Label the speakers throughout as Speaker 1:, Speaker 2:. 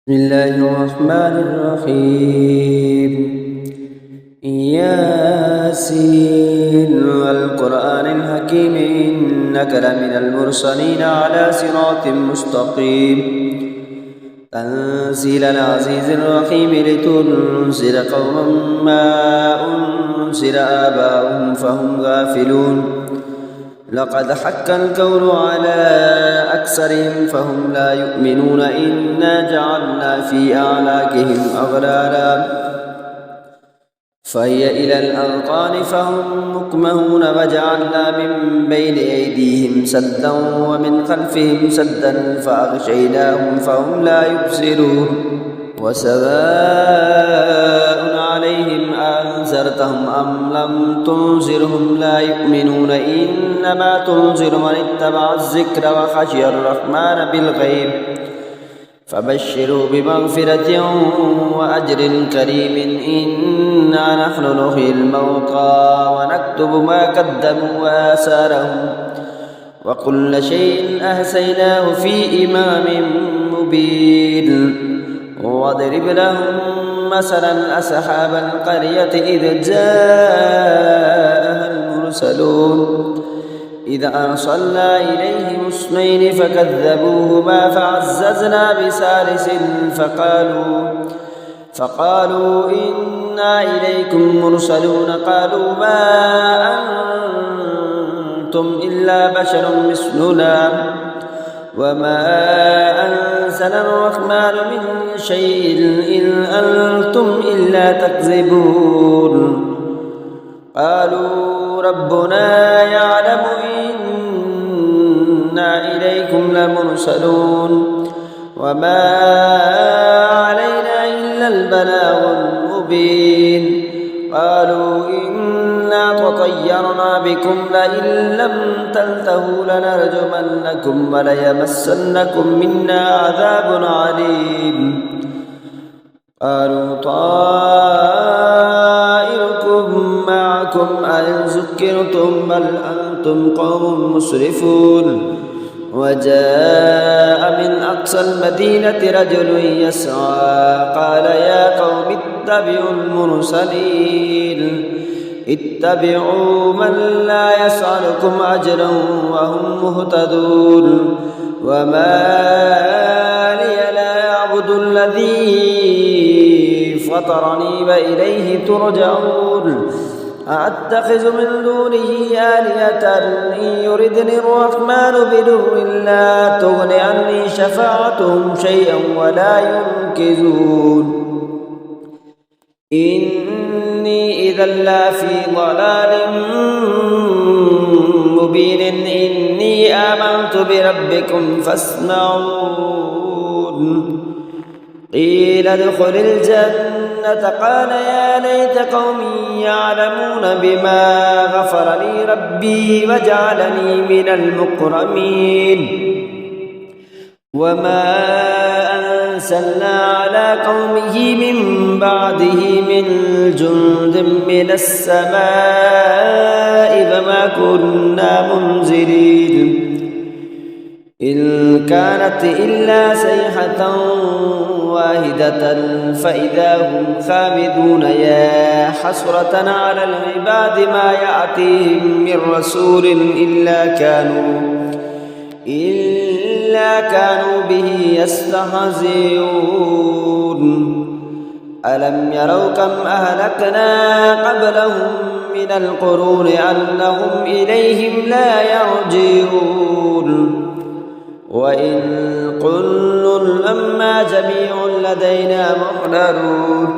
Speaker 1: بسم الله الرحمن الرحيم. ياسين والقرآن الحكيم إنك لمن المرسلين على صراط مستقيم تنزيل العزيز الرحيم لتنذر قوما ما أنذر آباؤهم فهم غافلون. لقد حق القول على أكثرهم فهم لا يؤمنون. إنا جعلنا في أعناقهم أغلالا فهي إلى الأذقان فهم مقمحون. وجعلنا من بين أيديهم سدا ومن خلفهم سدا فأغشيناهم فهم لا يبصرون. وسواء عليهم أنذرتهم أم لم تنذرهم لا يؤمنون. إنما تنذر من اتبع الذكر وخشي الرحمن بالغيب فبشروا بمغفرة وأجر كريم. إنا نحن نحيي الموتى ونكتب ما قدموا وآثارهم وكل شيء أحصيناه في إمام مبين. واضرب لهم مثلا أصحاب القرية إذ جاءها المرسلون إذ أرسلنا إليهم اثنين فكذبوهما فعززنا بثالث فقالوا إنا إليكم مرسلون. قالوا ما أنتم إلا بشر مثلنا وما أنزل الرحمن من شيء إن أنتم إلا تكذبون. قالوا ربنا يعلم إنا إليكم لمرسلون وما علينا إلا البلاغ المبين. قالوا إنا تطيرنا بكم لئن لم تنتهوا لنرجمنكم وليمسنكم منا عذاب عليم. قالوا طائركم معكم أئن ذكرتم بل أنتم قوم مسرفون. وجاء من أقصى المدينة رجل يسعى قال يا قوم اتبعوا المرسلين اتبعوا من لا يسألكم أجرا وهم مهتدون. وما لي لا أعبد الذي فطرني وإليه ترجعون. أأتخذ من دونه آلهة إن يردني الرحمن بضر لا تغن عني شفاعتهم شيئا ولا ينقذون. إني إذا لفي ضلال مبين. إني آمنت بربكم فاسمعون. قيل ادخل الجنة قال يا ليت قومي يعلمون بما غفر لي ربي وجعلني من المكرمين. وما أنزلنا على قومه من بعده من جند من السماء فما كنا منزلين. إن كانت إلا صيحة واحدة فإذا هم خامدون. يا حسرة على العباد ما يأتيهم من رسول إلا كانوا به يستهزئون. ألم يروا كم أهلكنا قبلهم من القرون أنهم إليهم لا يرجعون. وإن كل لما جميع لدينا محضرون.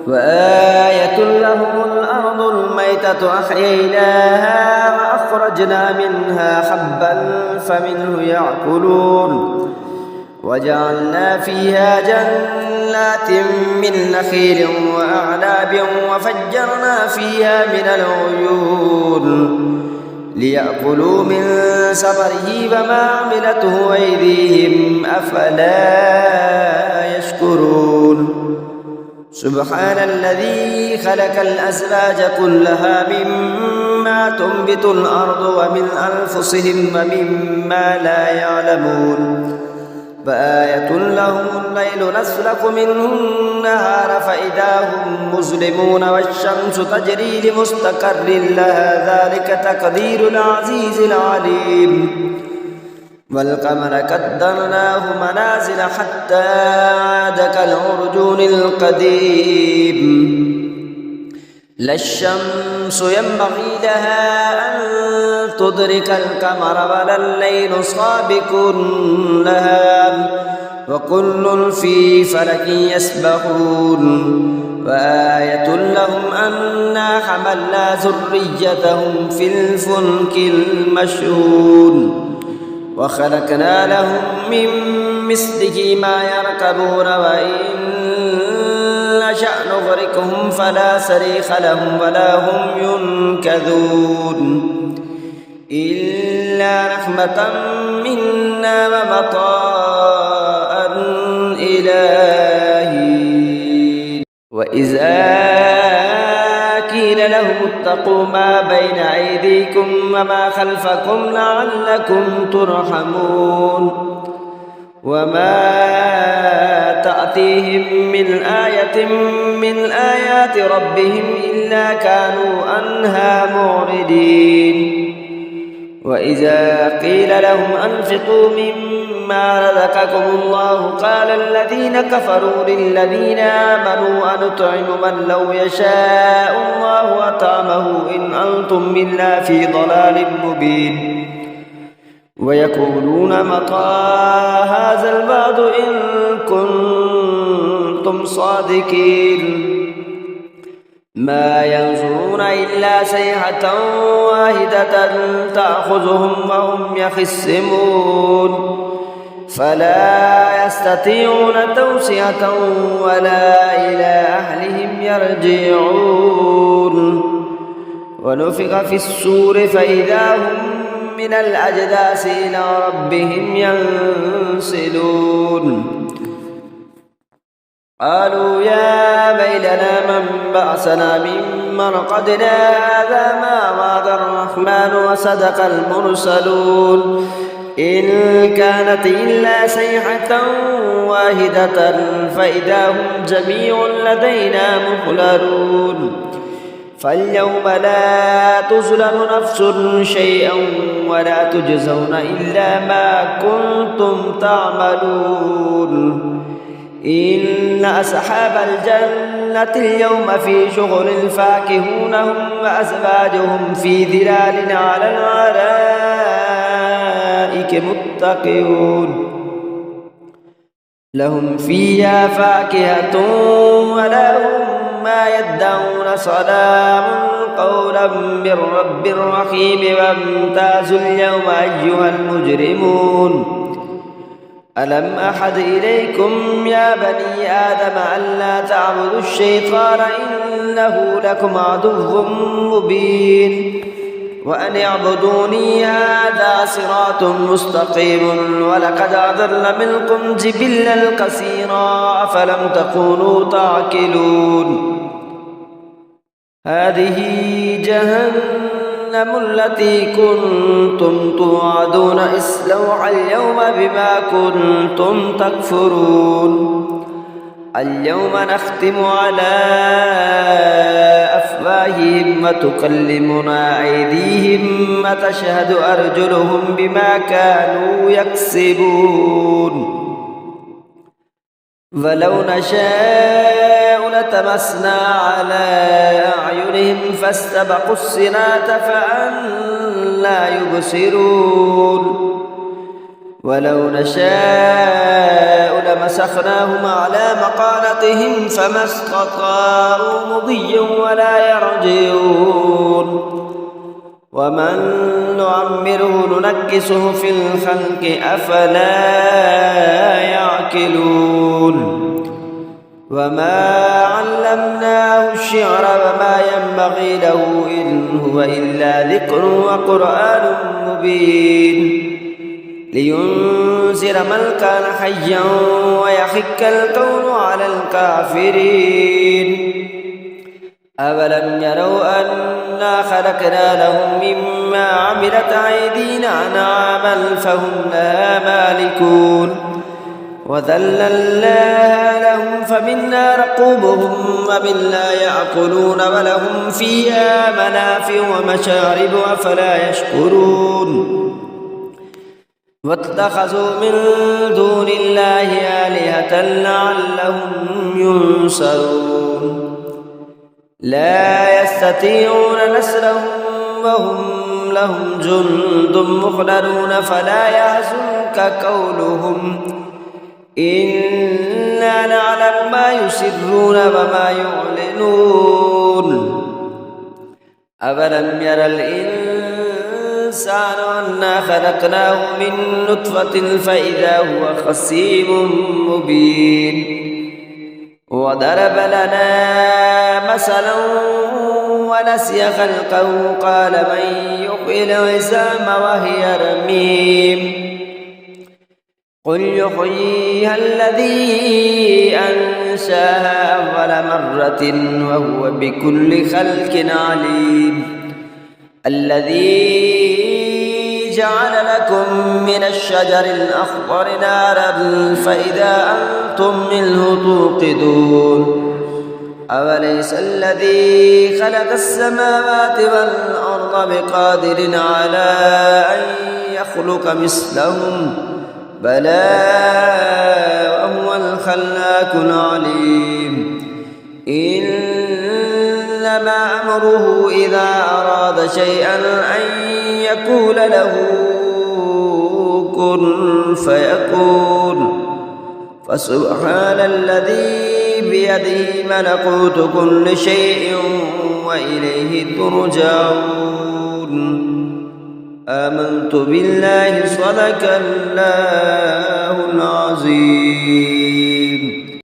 Speaker 1: وآية لهم الأرض الميتة أحييناها وأخرجنا منها حبا فمنه يأكلون. وجعلنا فيها جنات من نخيل وأعناب وفجرنا فيها من العيون ليأكلوا من ثمره وما عملته أيديهم أفلا يشكرون. سبحان الذي خلق الأزواج كلها مما تنبت الأرض ومن أنفسهم ومما لا يعلمون. فآية لهم الليل نسلخ منه النهار فإذا هم مظلمون والشمس تجري لمستقر لها ذلك تقدير العزيز العليم والقمر قدرناه منازل حتى عاد كالعرجون القديم لا الشمس ينبغي لها أن تدرك القمر ولا الليل سابق النهار وكل في فلك يسبحون وآية لهم أنا حملنا ذريتهم في الفلك المشحون وخلقنا لهم من مثله ما يركبون وإن نشأ نغرقهم فلا صريخ لهم ولا هم ينقذون إلا رحمة منا ومطاء إلهي وإذا قيل لهم اتقوا ما بين أيديكم وما خلفكم لعلكم ترحمون وما تأتيهم من آية من آيات ربهم إلا كانوا عنها معرضين وإذا قيل لهم أنفقوا مما رزقكم الله قال الذين كفروا للذين آمنوا أنطعم من لو يشاء الله أطعمه إن أنتم إلا في ضلال مبين ويقولون متى هذا الوعد إن كنتم صادقين ما ينظرون إلا صيحة واحدة تأخذهم وهم يخصمون فلا يستطيعون توصية ولا إلى أهلهم يرجعون ونفخ في الصور فإذا هم من الأجداث إلى ربهم ينسلون قالوا يا ويلنا من بعثنا من مرقدنا هذا ما وعد الرحمن وصدق المرسلون إن كانت إلا صيحة واحدة فإذا هم جميع لدينا محضرون فاليوم لا تظلم نفس شيئا ولا تجزون إلا ما كنتم تعملون إن أصحاب الجنة اليوم في شغل فاكهون هم وأزواجهم في ظلال على الأرائك متكئون لهم فيها فاكهة ولهم ما يدعون سلام قولا من رب رحيم وامتازوا اليوم أيها المجرمون ألم أحد إليكم يا بني آدم ألا تعبدوا الشيطان إنه لكم عدو مبين وأن اعبدوني هذا صراط مستقيم ولقد أضل منكم جبلا كثيرا أفلم تكونوا تعقلون هذه جهنم التي كنتم توعدون اصلوها اليوم بما كنتم تكفرون اليوم نختم على أفواههم وتكلمنا أيديهم وتشهد أرجلهم بما كانوا يكسبون ولو نشاء لتمسنا على أعينهم فاستبقوا الصراط فأنى يبصرون ولو نشاء لمسخناهم على مقالتهم فما استطاعوا مضيا ولا يرجعون ومن نعمره ننكسه في الخلق أفلا يعقلون وما علمناه الشعر وما ينبغي له إن هو إلا ذكر وقرآن مبين لينذر من كان حيا ويحق القول على الكافرين أولم يروا أنا خلقنا لهم مما عملت أيدينا أنعاما فهم لها مالكون وذللناها لهم فمنها ركوبهم ومنها يأكلون ولهم فيها منافع ومشارب أفلا يشكرون واتخذوا من دون الله آلهة لعلهم ينصرون لا يستطيعون نصرهم وهم لهم جند مخلدون فلا يحزنك قولهم إنا نعلم ما يسرون وما يعلنون أولم ير الإنسان أنا خلقناه من نطفة فإذا هو خصيم مبين وضرب لنا مثلا ونسي خلقه قال من يحيي العظام وهي رميم قل يحييها الذي أنشاها أول مرة وهو بكل خلق عليم الذي جعل لكم من الشجر الأخضر نارا فإذا أنتم منه توقدون أوليس الذي خلق السماوات والأرض بقادر على أن يخلق مثلهم بلى وهو الخلاق العليم إنما أمره إذا أراد شيئا أن يقول له كن فيكون فسبحان الذي بيده ملكوت كل شيء وإليه ترجعون آمنت بالله صدق الله العظيم.